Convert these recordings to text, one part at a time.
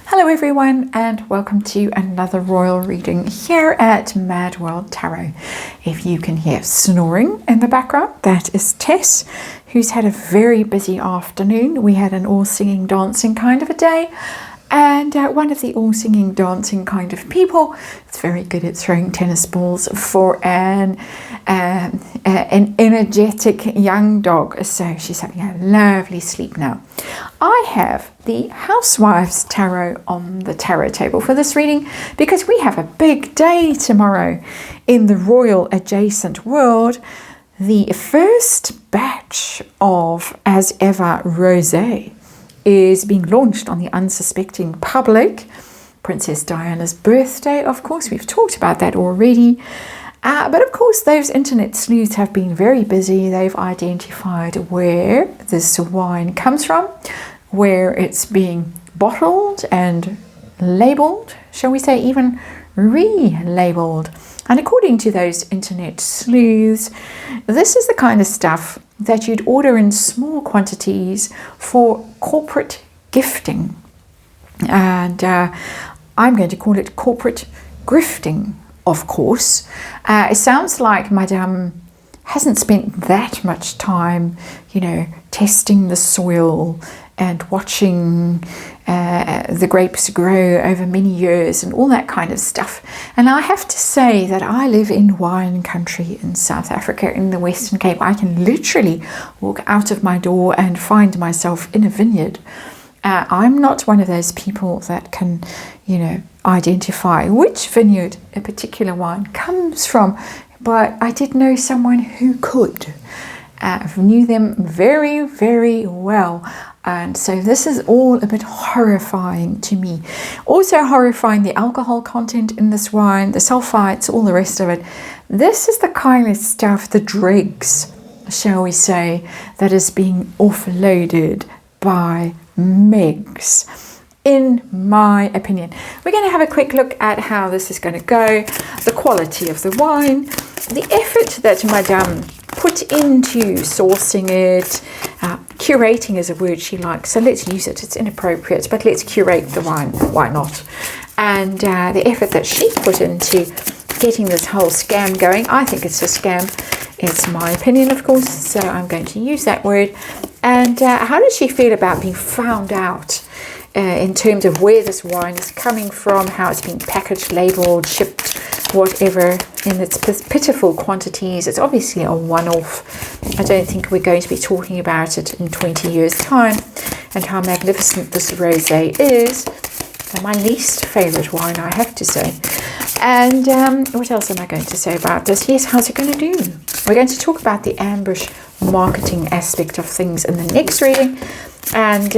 Hello everyone and welcome to another royal reading here at MadWorldTarot. If you can hear snoring in the background, that is Tess, who's had a very busy afternoon. We had an all singing dancing kind of a day, and one of the all singing dancing kind of people is very good at throwing tennis balls for an energetic young dog, so she's having a lovely sleep now. I have the Housewives Tarot on the tarot table for this reading because we have a big day tomorrow in the royal adjacent world. The first batch of As Ever Rosé is being launched on the unsuspecting public. Princess Diana's birthday, of course, we've talked about that already. But of course, those internet sleuths have been very busy. They've identified where this wine comes from, where it's being bottled and labeled, shall we say, even relabeled. And according to those internet sleuths, this is the kind of stuff that you'd order in small quantities for corporate gifting. And I'm going to call it corporate grifting, of course. It sounds like Madame hasn't spent that much time, testing the soil and watching the grapes grow over many years and all that kind of stuff. And I have to say that I live in wine country in South Africa, in the Western Cape. I can literally walk out of my door and find myself in a vineyard. I'm not one of those people that can, identify which vineyard a particular wine comes from, but I did know someone who could. Knew them very, very well. And so this is all a bit horrifying to me. Also horrifying, the alcohol content in this wine, the sulfites, all the rest of it. This is the kind of stuff, the dregs, shall we say, that is being offloaded by Megs, in my opinion. We're going to have a quick look at how this is going to go, the quality of the wine, the effort that Madame put into sourcing it. Curating is a word she likes, so let's use it. It's inappropriate, but let's curate the wine. Why not? And the effort that she put into getting this whole scam going. I think it's a scam. It's my opinion, of course, so I'm going to use that word. And how does she feel about being found out in terms of where this wine is coming from, how it's been packaged, labeled, shipped, whatever, in its pitiful quantities? It's obviously a one-off. I don't think we're going to be talking about it in 20 years' time, and how magnificent this rosé is. My least favourite wine, I have to say. And what else am I going to say about this? Yes, how's it going to do? We're going to talk about the ambush marketing aspect of things in the next reading, and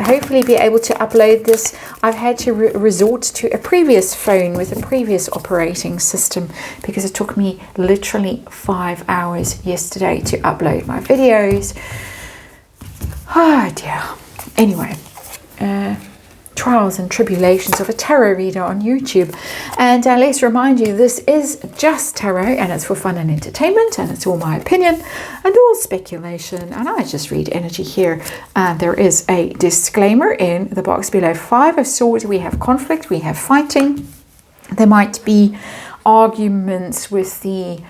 hopefully be able to upload this. I've had to resort to a previous phone with a previous operating system because it took me literally 5 hours yesterday to upload my videos. Oh dear. Anyway, trials and tribulations of a tarot reader on YouTube. And let's remind you, this is just tarot, and it's for fun and entertainment, and it's all my opinion and all speculation, and I just read energy here. And there is a disclaimer in the box below. 5 of Swords, we have conflict, we have fighting. There might be arguments with the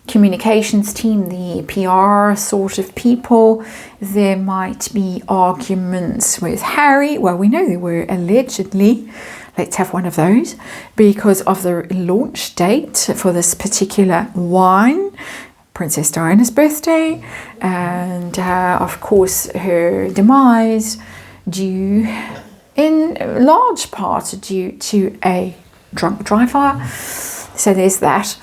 communications team, the PR sort of people. There might be arguments with Harry. Well, we know there were allegedly. Let's have one of those, because of the launch date for this particular wine, Princess Diana's birthday, and of course her demise due in large part due to a drunk driver. So there's that.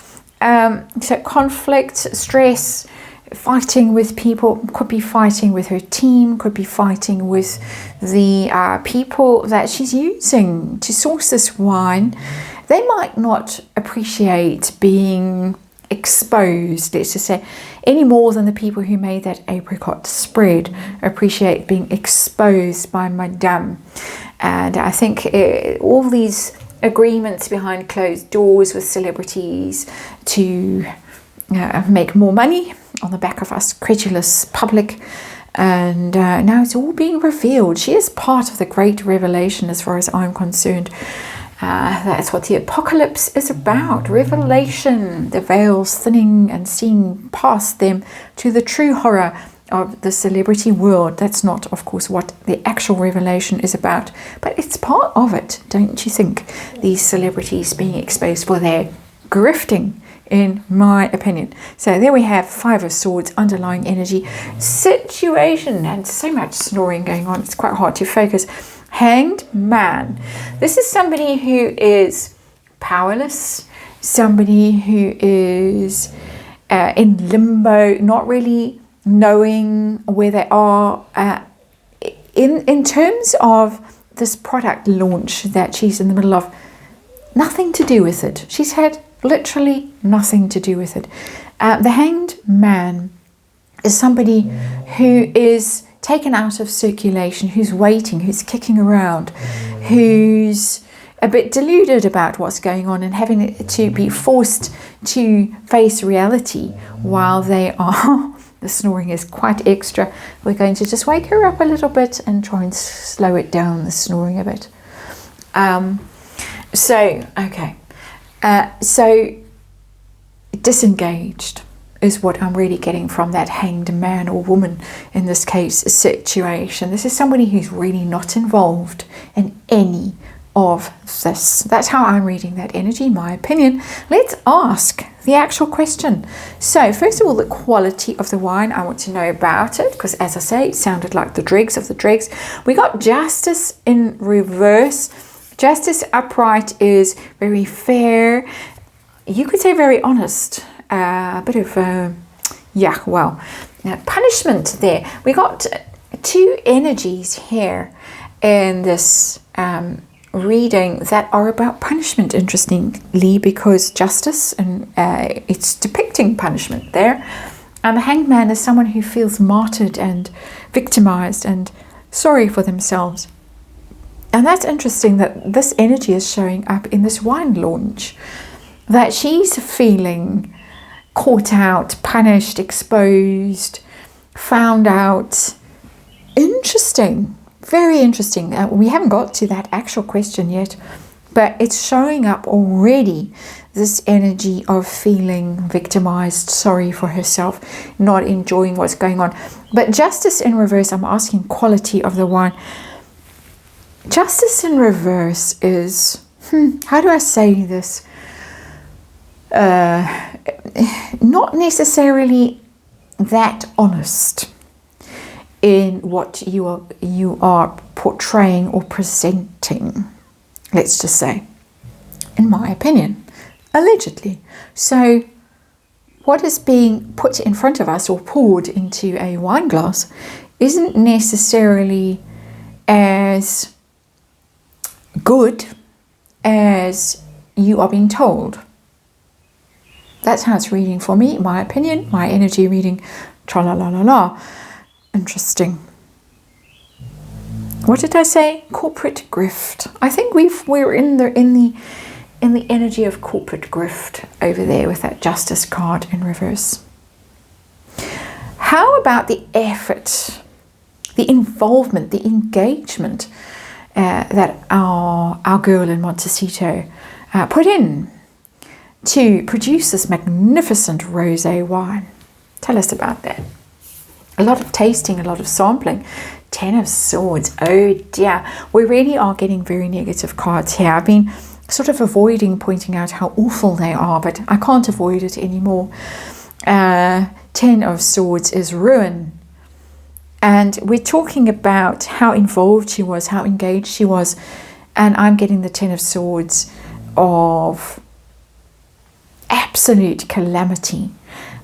So conflict, stress, fighting with people, could be fighting with her team, could be fighting with the people that she's using to source this wine. They might not appreciate being exposed, let's just say, any more than the people who made that apricot spread appreciate being exposed by Madame. And I think all these agreements behind closed doors with celebrities to make more money on the back of us credulous public And now it's all being revealed. She is part of the great revelation as far as I'm concerned. That's what the apocalypse is about. Revelation, the veils thinning and seeing past them to the true horror of the celebrity world. That's not, of course, what the actual revelation is about, but it's part of it, don't you think? These celebrities being exposed for their grifting, in my opinion. So there we have 5 of Swords, underlying energy, situation, and so much snoring going on. It's quite hard to focus. Hanged Man. This is somebody who is powerless, somebody who is in limbo, not really knowing where they are. In terms of this product launch that she's in the middle of, nothing to do with it. She's had literally nothing to do with it. The Hanged Man is somebody who is taken out of circulation, who's waiting, who's kicking around, who's a bit deluded about what's going on and having to be forced to face reality while they are. The snoring is quite extra. We're going to just wake her up a little bit and try and slow it down, the snoring a bit. So disengaged is what I'm really getting from that hanged man or woman, in this case, situation. This is somebody who's really not involved in any of this. That's how I'm reading that energy, my opinion. Let's ask the actual question. So first of all, the quality of the wine. I want to know about it, because as I say, it sounded like the dregs of the dregs. We got Justice in reverse. Justice upright is very fair. You could say very honest. A bit of, punishment there. We got 2 energies here in this reading that are about punishment, interestingly, because Justice, and it's depicting punishment there. And the Hanged Man is someone who feels martyred and victimized and sorry for themselves. And that's interesting that this energy is showing up in this wine launch, that she's feeling caught out, punished, exposed, found out. Interesting, very interesting. We haven't got to that actual question yet, but it's showing up already, this energy of feeling victimized, sorry for herself, not enjoying what's going on. But Justice in reverse, I'm asking quality of the wine. Justice in reverse is, how do I say this? Not necessarily that honest in what you are portraying or presenting, let's just say, in my opinion, allegedly. So what is being put in front of us or poured into a wine glass isn't necessarily as good as you are being told. That's how it's reading for me, my opinion, my energy reading. Tra-la-la-la-la. Interesting. What did I say? Corporate grift. I think we're in the energy of corporate grift over there with that Justice card in reverse. How about the effort, the involvement, the engagement that our girl in Montecito put in to produce this magnificent rosé wine? Tell us about that. A lot of tasting, a lot of sampling. 10 of Swords. Oh dear. We really are getting very negative cards here. I've been sort of avoiding pointing out how awful they are, but I can't avoid it anymore. 10 of Swords is ruin. And we're talking about how involved she was, how engaged she was. And I'm getting the 10 of Swords of absolute calamity,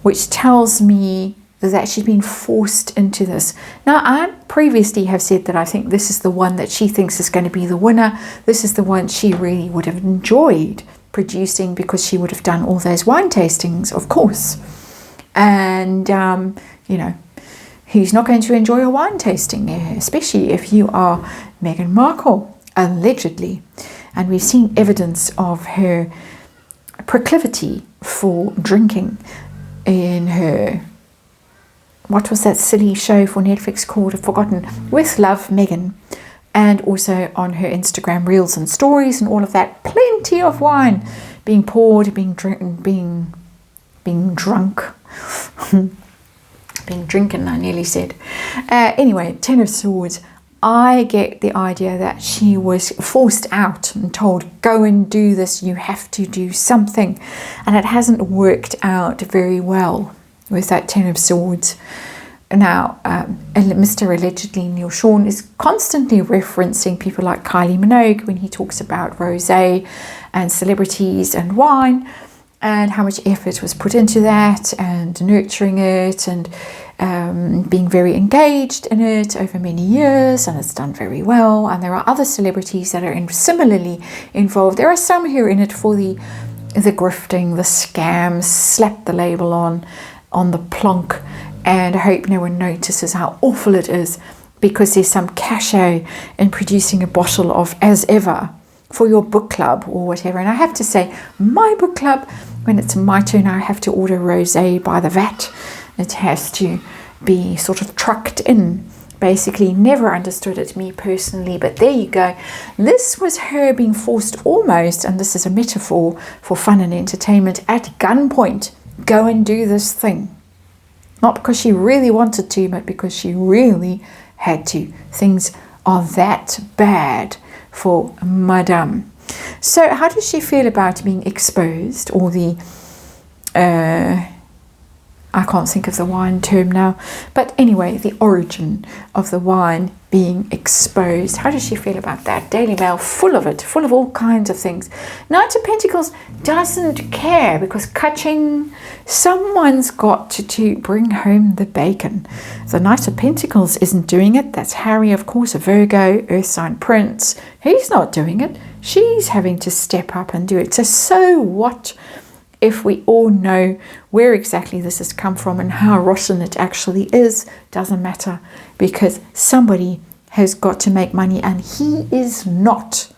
which tells me that she's been forced into this. Now, I previously have said that I think this is the one that she thinks is going to be the winner. This is the one she really would have enjoyed producing, because she would have done all those wine tastings, of course. And, who's not going to enjoy a wine tasting, especially if you are Meghan Markle, allegedly. And we've seen evidence of her proclivity for drinking in her what was that silly show for Netflix called? I've forgotten. With Love, Megan. And also on her Instagram reels and stories and all of that. Plenty of wine being poured, being drunk. Being drinking, I nearly said. Anyway, Ten of Swords. I get the idea that she was forced out and told, go and do this, you have to do something. And it hasn't worked out very well with that Ten of Swords. Now, Mr. Allegedly Neil Sean is constantly referencing people like Kylie Minogue when he talks about rosé and celebrities and wine, and how much effort was put into that, and nurturing it, and being very engaged in it over many years, and it's done very well. And there are other celebrities that are similarly involved. There are some who are in it for the grifting, the scams, slap the label on the plonk, and I hope no one notices how awful it is, because there's some cachet in producing a bottle of as ever for your book club or whatever. And I have to say, my book club, when it's my turn, I have to order rosé by the vat. It has to be sort of trucked in. Basically, never understood it, me personally, but there you go. This was her being forced almost, and this is a metaphor for fun and entertainment, at gunpoint. Go and do this thing. Not because she really wanted to, but because she really had to. Things are that bad for Madame. So how does she feel about being exposed, or the I can't think of the wine term now, but anyway, the origin of the wine being exposed? How does she feel about that? Daily Mail, full of it, full of all kinds of things. Knight of Pentacles doesn't care, because catching, someone's got to bring home the bacon. The Knight of Pentacles isn't doing it. That's Harry, of course, a Virgo, earth sign prince. He's not doing it. She's having to step up and do it. So what if we all know where exactly this has come from and how rotten it actually is? Doesn't matter, because somebody has got to make money, and he is not.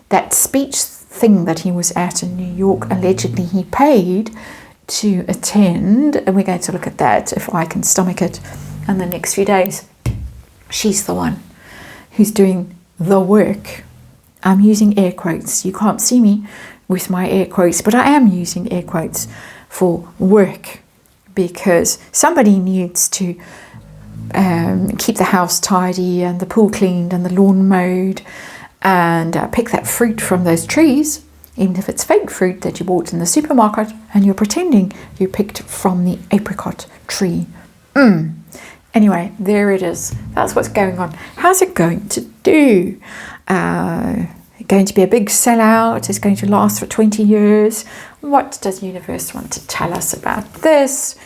That speech thing that he was at in New York, allegedly he paid to attend, and we're going to look at that if I can stomach it in the next few days. She's the one who's doing the work. I'm using air quotes. You can't see me with my air quotes, but I am using air quotes for work, because somebody needs to keep the house tidy and the pool cleaned and the lawn mowed, and pick that fruit from those trees, even if it's fake fruit that you bought in the supermarket and you're pretending you picked from the apricot tree. Anyway, there it is. That's what's going on. How's it going to do? Going to be a big sellout? It's going to last for 20 years. What does the universe want to tell us about this?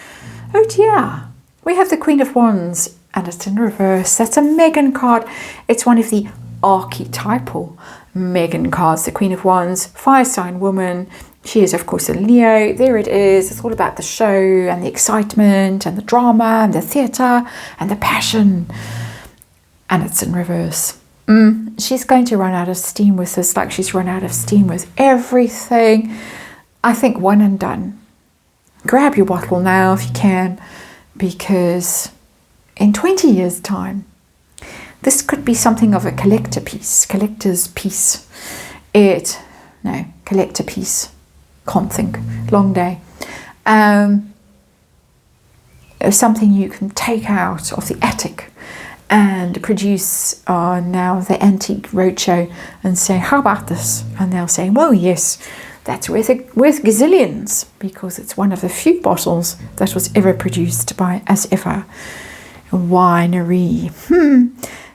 Oh dear. We have the Queen of Wands, and it's in reverse. That's a Megan card. It's one of the archetypal Megan cards. The Queen of Wands, fire sign woman. She is, of course, a Leo. There it is. It's all about the show and the excitement and the drama and the theatre and the passion. And it's in reverse. She's going to run out of steam with this, like she's run out of steam with everything. I think one and done. Grab your bottle now if you can, because in 20 years' time, this could be something of a collector's piece. Collector piece. Can't think. Long day. Something you can take out of the attic and produce on now the Antique Roadshow and say, how about this? And they'll say, well, yes, that's worth gazillions, because it's one of the few bottles that was ever produced by As Ever Winery.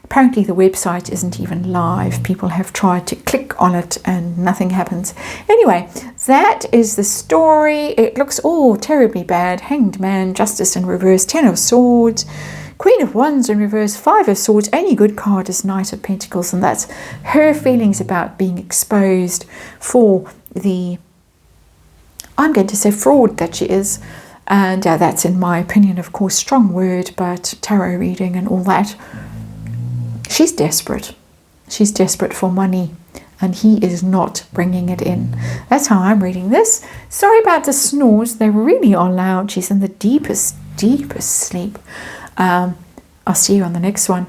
Apparently the website isn't even live. People have tried to click on it and nothing happens. Anyway, that is the story. It looks all terribly bad. Hanged Man, Justice in reverse, Ten of Swords, Queen of Wands in reverse, Five of Swords. Only good card is Knight of Pentacles, and that's her feelings about being exposed for the, I'm going to say, fraud that she is. And that's, in my opinion, of course, strong word, but tarot reading and all that. She's desperate. She's desperate for money, and he is not bringing it in. That's how I'm reading this. Sorry about the snores. They really are loud. She's in the deepest deepest sleep. I'll see you on the next one.